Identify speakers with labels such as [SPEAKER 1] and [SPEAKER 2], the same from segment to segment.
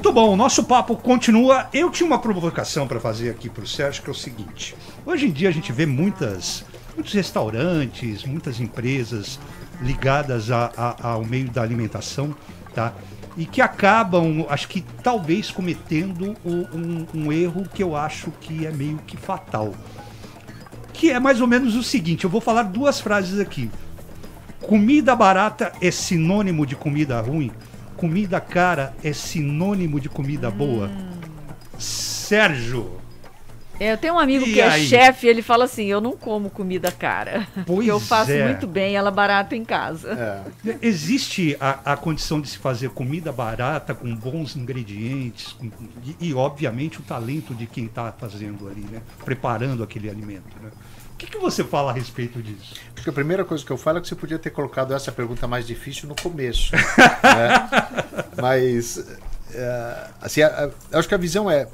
[SPEAKER 1] Muito bom, o nosso papo continua. Eu tinha uma provocação para fazer aqui para o Sérgio, que é o seguinte. Hoje em dia a gente vê muitos restaurantes, muitas empresas ligadas ao meio da alimentação, tá? E que acabam, acho que talvez cometendo um erro que eu acho que é meio que fatal. Que é mais ou menos o seguinte, eu vou falar duas frases aqui. Comida barata é sinônimo de comida ruim. Comida cara é sinônimo de comida boa. Sérgio.
[SPEAKER 2] Eu tenho um amigo que é chefe, ele fala assim, eu não como comida cara.
[SPEAKER 1] Pois
[SPEAKER 2] eu faço muito bem ela barata em casa.
[SPEAKER 1] Existe a condição de se fazer comida barata, com bons ingredientes, e obviamente o talento de quem está fazendo ali, né? Preparando aquele alimento, né? O que você fala a respeito disso?
[SPEAKER 3] Acho que a primeira coisa que eu falo é que você podia ter colocado essa pergunta mais difícil no começo. Né? Mas, assim, acho que a visão é: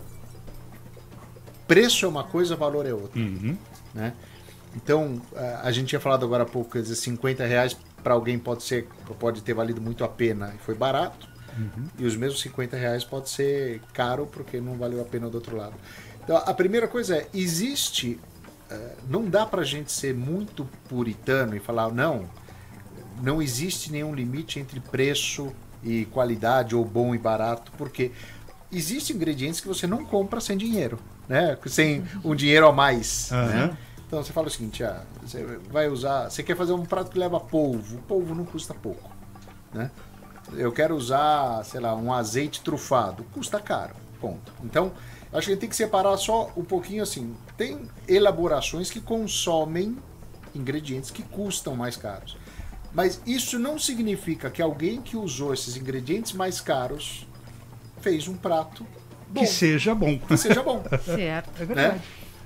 [SPEAKER 3] preço é uma coisa, valor é outra.
[SPEAKER 1] Uhum.
[SPEAKER 3] Né? Então, a gente tinha falado agora há pouco, quer dizer, R$50 para alguém pode ter valido muito a pena e foi barato.
[SPEAKER 1] Uhum.
[SPEAKER 3] E os mesmos R$50 pode ser caro porque não valeu a pena do outro lado. Então, a primeira coisa é, não dá pra gente ser muito puritano e falar, não existe nenhum limite entre preço e qualidade, ou bom e barato, porque existem ingredientes que você não compra sem dinheiro, né? Sem um dinheiro a mais.
[SPEAKER 1] Uhum.
[SPEAKER 3] Né? Então você fala o seguinte, você quer fazer um prato que leva polvo, o polvo não custa pouco. Né? Eu quero usar, sei lá, um azeite trufado, custa caro, ponto. Então, acho que a gente tem que separar só um pouquinho assim. Tem elaborações que consomem ingredientes que custam mais caros. Mas isso não significa que alguém que usou esses ingredientes mais caros fez um prato bom.
[SPEAKER 1] Que seja bom.
[SPEAKER 3] Que seja bom.
[SPEAKER 2] Certo.
[SPEAKER 1] É verdade.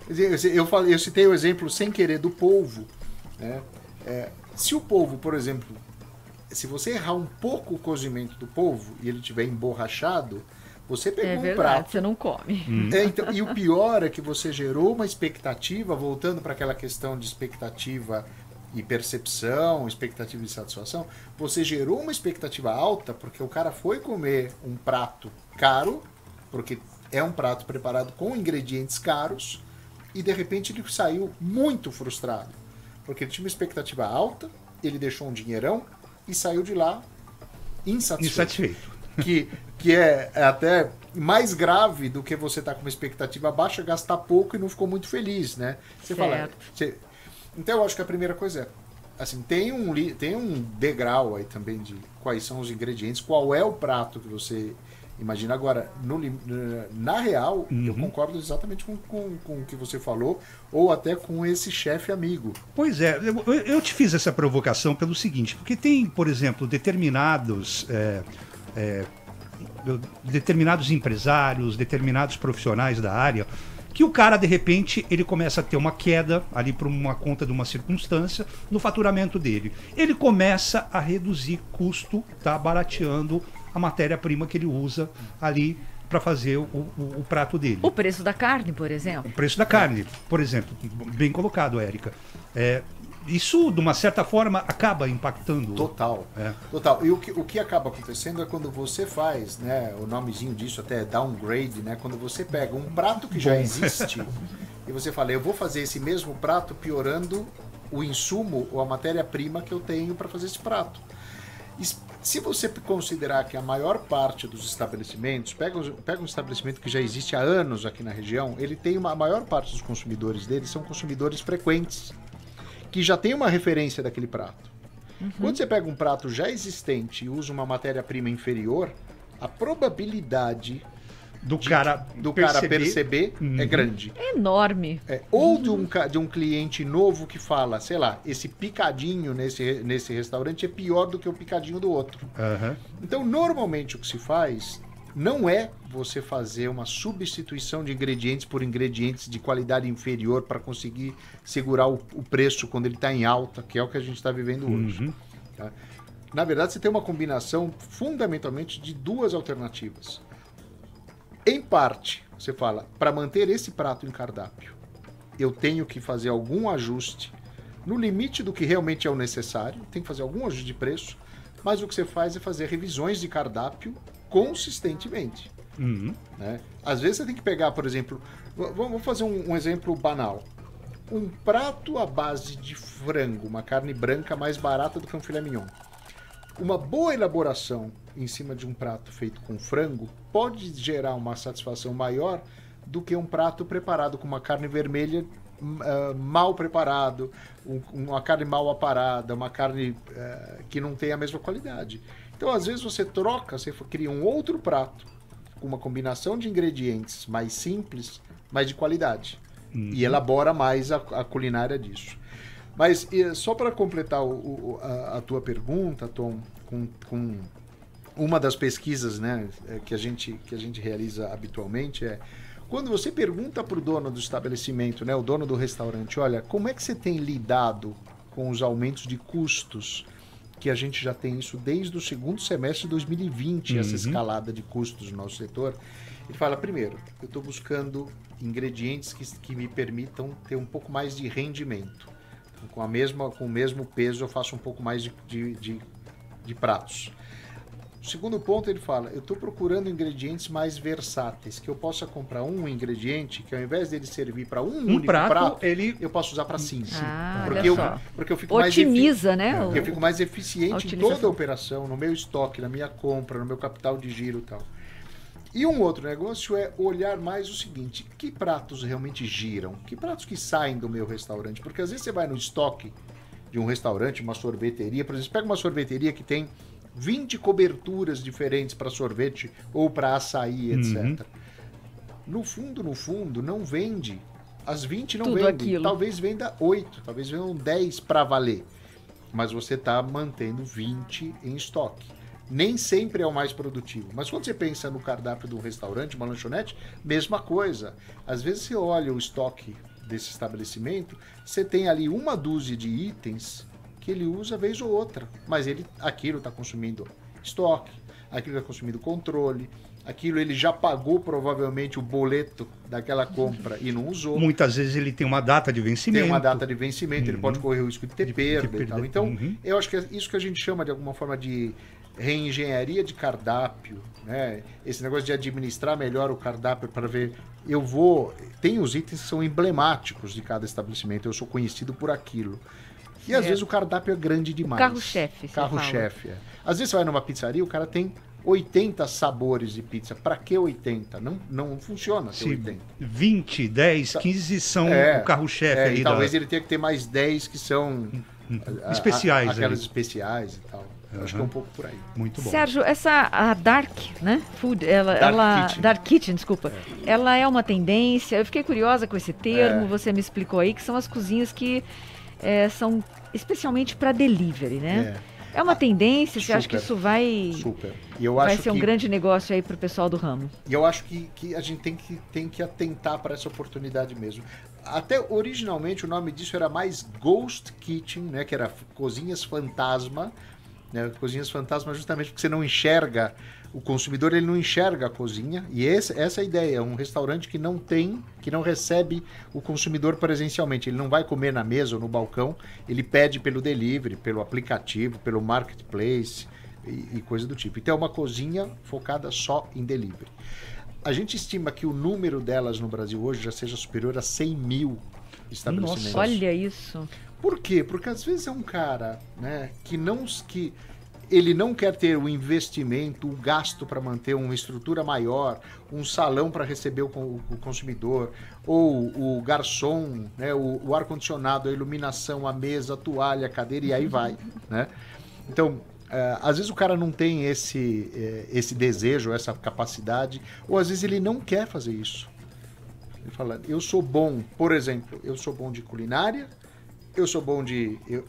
[SPEAKER 3] Né? Eu citei o exemplo sem querer do polvo. Né? Se o polvo, por exemplo, se você errar um pouco o cozimento do polvo e ele estiver emborrachado, você pegou um prato.
[SPEAKER 2] Você não come.
[SPEAKER 3] Então, e o pior é que você gerou uma expectativa, voltando para aquela questão de expectativa e percepção, expectativa e satisfação, você gerou uma expectativa alta porque o cara foi comer um prato caro, porque é um prato preparado com ingredientes caros, e de repente ele saiu muito frustrado, porque ele tinha uma expectativa alta, ele deixou um dinheirão e saiu de lá insatisfeito. Que é até mais grave do que você estar com uma expectativa baixa, gastar pouco e não ficou muito feliz, né? Então eu acho que a primeira coisa é, assim, tem um degrau aí também de quais são os ingredientes, qual é o prato que você imagina. Agora, na real, eu concordo exatamente com o que você falou, ou até com esse chefe amigo.
[SPEAKER 1] Pois é, eu te fiz essa provocação pelo seguinte, porque tem, por exemplo, determinados empresários, determinados profissionais da área, que o cara, de repente, ele começa a ter uma queda ali por uma conta de uma circunstância no faturamento dele. Ele começa a reduzir custo, tá, barateando a matéria-prima que ele usa ali para fazer o prato dele.
[SPEAKER 2] O preço da carne, por exemplo.
[SPEAKER 1] O preço da carne, por exemplo. Bem colocado, Érica. Isso, de uma certa forma, acaba impactando.
[SPEAKER 3] Total. Total. E o que acaba acontecendo é quando você faz, né, o nomezinho disso até é downgrade, né, quando você pega um prato que já existe e você fala, eu vou fazer esse mesmo prato piorando o insumo ou a matéria-prima que eu tenho para fazer esse prato. Se você considerar que a maior parte dos estabelecimentos, pega um estabelecimento que já existe há anos aqui na região, ele tem a maior parte dos consumidores dele são consumidores frequentes, que já tem uma referência daquele prato. Quando você pega um prato já existente e usa uma matéria-prima inferior, a probabilidade do cara perceber é grande.
[SPEAKER 2] É enorme.
[SPEAKER 3] Ou de um cliente novo que fala, sei lá, esse picadinho nesse restaurante é pior do que o picadinho do outro. Então, normalmente o que se faz não é você fazer uma substituição de ingredientes por ingredientes de qualidade inferior para conseguir segurar o preço quando ele está em alta, que é o que a gente está vivendo hoje. Tá? Na verdade, você tem uma combinação fundamentalmente de duas alternativas. Em parte, você fala, para manter esse prato em cardápio, eu tenho que fazer algum ajuste no limite do que realmente é o necessário, tem que fazer algum ajuste de preço, mas o que você faz é fazer revisões de cardápio consistentemente. Né? Às vezes você tem que pegar, por exemplo, vamos fazer um exemplo banal. Um prato à base de frango, uma carne branca mais barata do que um filé mignon. Uma boa elaboração em cima de um prato feito com frango pode gerar uma satisfação maior do que um prato preparado com uma carne vermelha mal preparado, uma carne mal aparada, uma carne que não tem a mesma qualidade. Então, às vezes, você cria um outro prato com uma combinação de ingredientes mais simples, mas de qualidade. E elabora mais a culinária disso. Mas só para completar a tua pergunta, Tom, com uma das pesquisas, né, que a gente realiza habitualmente quando você pergunta para o dono do estabelecimento, né, o dono do restaurante, olha, como é que você tem lidado com os aumentos de custos, que a gente já tem isso desde o segundo semestre de 2020, essa escalada de custos no nosso setor. Ele fala, primeiro, eu estou buscando ingredientes que me permitam ter um pouco mais de rendimento. Com o mesmo peso eu faço um pouco mais de pratos. O segundo ponto, ele fala, eu estou procurando ingredientes mais versáteis, que eu possa comprar um ingrediente que ao invés dele servir para um único prato, eu posso usar para 5. Porque eu fico
[SPEAKER 2] otimiza, né?
[SPEAKER 3] Eu fico mais eficiente em toda a operação, no meu estoque, na minha compra, no meu capital de giro e tal. E um outro negócio é olhar mais o seguinte, que pratos realmente giram? Que pratos que saem do meu restaurante? Porque às vezes você vai no estoque de um restaurante, uma sorveteria, por exemplo, pega uma sorveteria que tem 20 coberturas diferentes para sorvete ou para açaí, etc. No fundo, não vende. As 20 não vendem. Aquilo. Talvez venda 8, talvez vendam 10 para valer. Mas você está mantendo 20 em estoque. Nem sempre é o mais produtivo. Mas quando você pensa no cardápio de um restaurante, uma lanchonete, mesma coisa. Às vezes você olha o estoque desse estabelecimento, você tem ali uma dúzia de itens que ele usa vez ou outra, mas aquilo está consumindo estoque, aquilo está consumindo controle, aquilo ele já pagou provavelmente o boleto daquela compra e não usou.
[SPEAKER 1] Muitas vezes ele tem uma data de vencimento.
[SPEAKER 3] Tem uma data de vencimento, ele pode correr o risco de ter perda e tal. Então, eu acho que é isso que a gente chama de alguma forma de reengenharia de cardápio, né? Esse negócio de administrar melhor o cardápio para ver... Tem os itens que são emblemáticos de cada estabelecimento, eu sou conhecido por aquilo. E às vezes o cardápio é grande demais.
[SPEAKER 2] Carro-chefe.
[SPEAKER 3] Carro-chefe, Às vezes você vai numa pizzaria, o cara tem 80 sabores de pizza. Para que 80? Não funciona ter 80.
[SPEAKER 1] 20, 10, 15 são o carro-chefe.
[SPEAKER 3] Talvez ele tenha que ter mais 10 que são
[SPEAKER 1] especiais.
[SPEAKER 3] Aquelas especiais e tal. Acho que é um pouco por aí.
[SPEAKER 1] Muito bom.
[SPEAKER 2] Sérgio, a Dark, né? Food, Dark Kitchen, desculpa. Ela é uma tendência. Eu fiquei curiosa com esse termo. Você me explicou aí que são as cozinhas que são especialmente para delivery, né? É uma tendência, você acha que isso vai ser um grande negócio aí para o pessoal do ramo?
[SPEAKER 3] E eu acho que a gente tem que atentar para essa oportunidade mesmo. Até originalmente o nome disso era mais Ghost Kitchen, né? Que era cozinhas fantasma, né? Cozinhas fantasma justamente porque você não enxerga, o consumidor ele não enxerga a cozinha, e essa é a ideia, um restaurante que não recebe o consumidor presencialmente, ele não vai comer na mesa ou no balcão, ele pede pelo delivery, pelo aplicativo, pelo marketplace e coisa do tipo. Então é uma cozinha focada só em delivery. A gente estima que o número delas no Brasil hoje já seja superior a 100 mil estabelecimentos.
[SPEAKER 2] Nossa, olha isso.
[SPEAKER 3] Por quê? Porque às vezes é um cara, né, que ele não quer ter o investimento, o gasto para manter uma estrutura maior, um salão para receber o consumidor, ou o garçom, né, o ar-condicionado, a iluminação, a mesa, a toalha, a cadeira, e aí vai. Né? Então, às vezes o cara não tem esse desejo, essa capacidade, ou às vezes ele não quer fazer isso. Ele fala, eu sou bom, por exemplo, eu sou bom de culinária, eu sou bom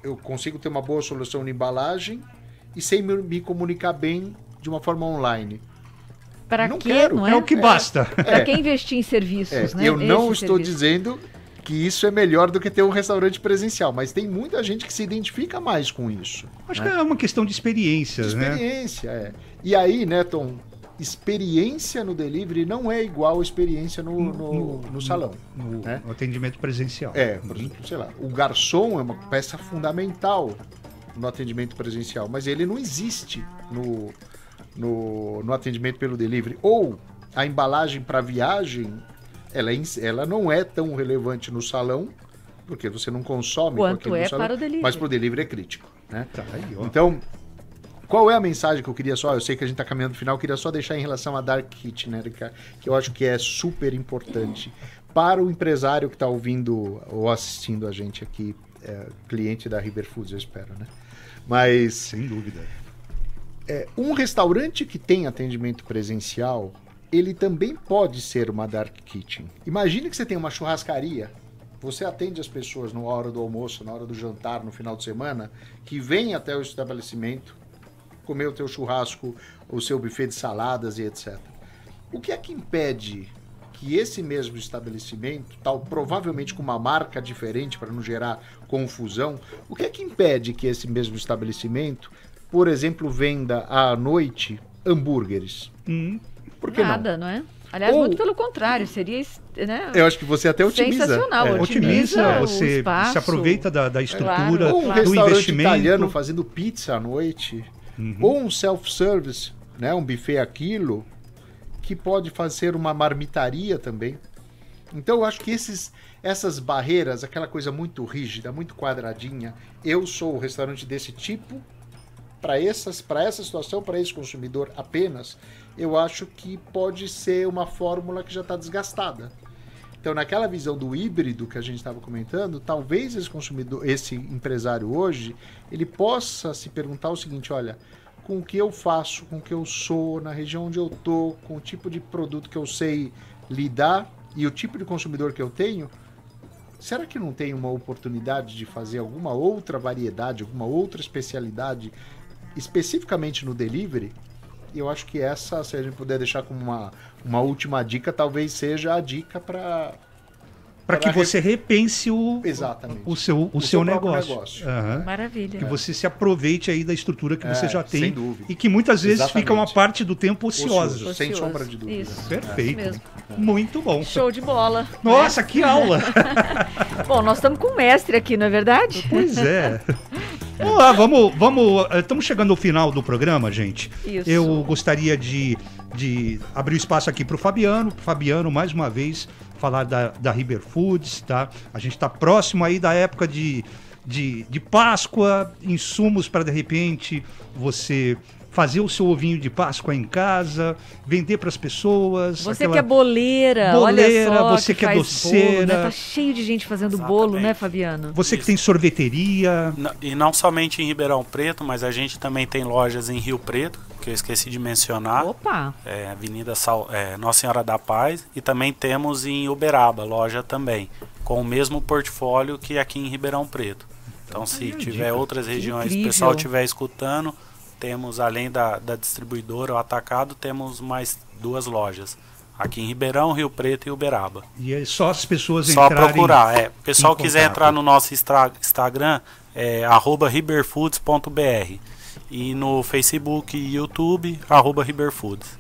[SPEAKER 3] eu consigo ter uma boa solução de embalagem, e sem me comunicar bem de uma forma online.
[SPEAKER 2] Para que não é?
[SPEAKER 1] É o que basta.
[SPEAKER 2] Para que investir em serviços, né?
[SPEAKER 3] Eu não estou dizendo que isso é melhor do que ter um restaurante presencial, mas tem muita gente que se identifica mais com isso.
[SPEAKER 1] Acho que é uma questão de experiências, né?
[SPEAKER 3] Experiência, E aí, né, Tom, experiência no delivery não é igual a experiência no salão.
[SPEAKER 1] No atendimento presencial.
[SPEAKER 3] Por exemplo, sei lá, o garçom é uma peça fundamental no atendimento presencial, mas ele não existe no atendimento pelo delivery. Ou a embalagem para viagem, ela não é tão relevante no salão, porque você não consome
[SPEAKER 2] quanto é para o delivery.
[SPEAKER 3] Mas para o delivery é crítico, né?
[SPEAKER 1] Tá aí, ó.
[SPEAKER 3] Então, qual é a mensagem que eu queria só? Eu sei que a gente está caminhando no final, eu queria só deixar em relação à Dark Kitchen, né, que eu acho que é super importante para o empresário que está ouvindo ou assistindo a gente aqui, cliente da River Foods, eu espero, né? Mas,
[SPEAKER 1] sem dúvida.
[SPEAKER 3] Um restaurante que tem atendimento presencial, ele também pode ser uma Dark Kitchen. Imagine que você tem uma churrascaria. Você atende as pessoas na hora do almoço, na hora do jantar, no final de semana, que vêm até o estabelecimento comer o teu churrasco, o seu buffet de saladas e etc. O que é que impede que esse mesmo estabelecimento, provavelmente com uma marca diferente para não gerar confusão, o que é que impede que esse mesmo estabelecimento, por exemplo, venda à noite hambúrgueres? Por que
[SPEAKER 2] nada, não é? Aliás, muito pelo contrário, seria, né?
[SPEAKER 3] Eu acho que você até otimiza.
[SPEAKER 2] Sensacional,
[SPEAKER 1] otimiza, você
[SPEAKER 2] espaço,
[SPEAKER 1] se aproveita da estrutura,
[SPEAKER 3] ou um restaurante italiano fazendo pizza à noite, ou um self-service, né, um buffet a quilo, que pode fazer uma marmitaria também. Então eu acho que essas barreiras, aquela coisa muito rígida, muito quadradinha, eu sou o restaurante desse tipo, para essa situação, para esse consumidor apenas, eu acho que pode ser uma fórmula que já está desgastada. Então, naquela visão do híbrido que a gente estava comentando, talvez esse empresário hoje, ele possa se perguntar o seguinte: olha, com o que eu faço, com o que eu sou, na região onde eu estou, com o tipo de produto que eu sei lidar e o tipo de consumidor que eu tenho, será que não tem uma oportunidade de fazer alguma outra variedade, alguma outra especialidade, especificamente no delivery? E eu acho que essa, se a gente puder deixar como uma última dica, talvez seja a dica para
[SPEAKER 1] que você repense o seu negócio.
[SPEAKER 2] Uhum. Maravilha.
[SPEAKER 1] Que você se aproveite aí da estrutura que você já tem.
[SPEAKER 3] Sem dúvida.
[SPEAKER 1] E que muitas vezes fica uma parte do tempo ociosa.
[SPEAKER 3] Sem sombra de dúvida.
[SPEAKER 2] Isso.
[SPEAKER 1] Perfeito. Isso muito bom.
[SPEAKER 2] Show de bola.
[SPEAKER 1] Nossa, que aula!
[SPEAKER 2] Bom, nós estamos com o mestre aqui, não é verdade?
[SPEAKER 1] Pois é. Vamos lá, estamos chegando ao final do programa, gente.
[SPEAKER 2] Isso.
[SPEAKER 1] Eu gostaria de abrir o espaço aqui para o Fabiano. Fabiano, mais uma vez, falar da River Foods, tá? A gente está próximo aí da época de Páscoa, insumos para, de repente, você fazer o seu ovinho de Páscoa em casa, vender para as pessoas.
[SPEAKER 2] Você que é boleira, olha só, você que é doceira. Bolo, né? Tá cheio de gente fazendo
[SPEAKER 4] Exatamente.
[SPEAKER 2] Bolo, né, Fabiano?
[SPEAKER 1] Você que tem sorveteria.
[SPEAKER 4] E não somente em Ribeirão Preto, mas a gente também tem lojas em Rio Preto, que eu esqueci de mencionar.
[SPEAKER 2] Opa!
[SPEAKER 4] Avenida Nossa Senhora da Paz. E também temos em Uberaba, loja também, com o mesmo portfólio que aqui em Ribeirão Preto. Então, se tiver outras regiões, o pessoal estiver escutando, temos, além da distribuidora, o atacado, temos mais 2 lojas. Aqui em Ribeirão, Rio Preto e Uberaba.
[SPEAKER 1] E é só as pessoas
[SPEAKER 4] entrarem. Só procurar. O pessoal quiser entrar no nosso Instagram, @riberfoods.br. E no Facebook e YouTube, @riberfoods.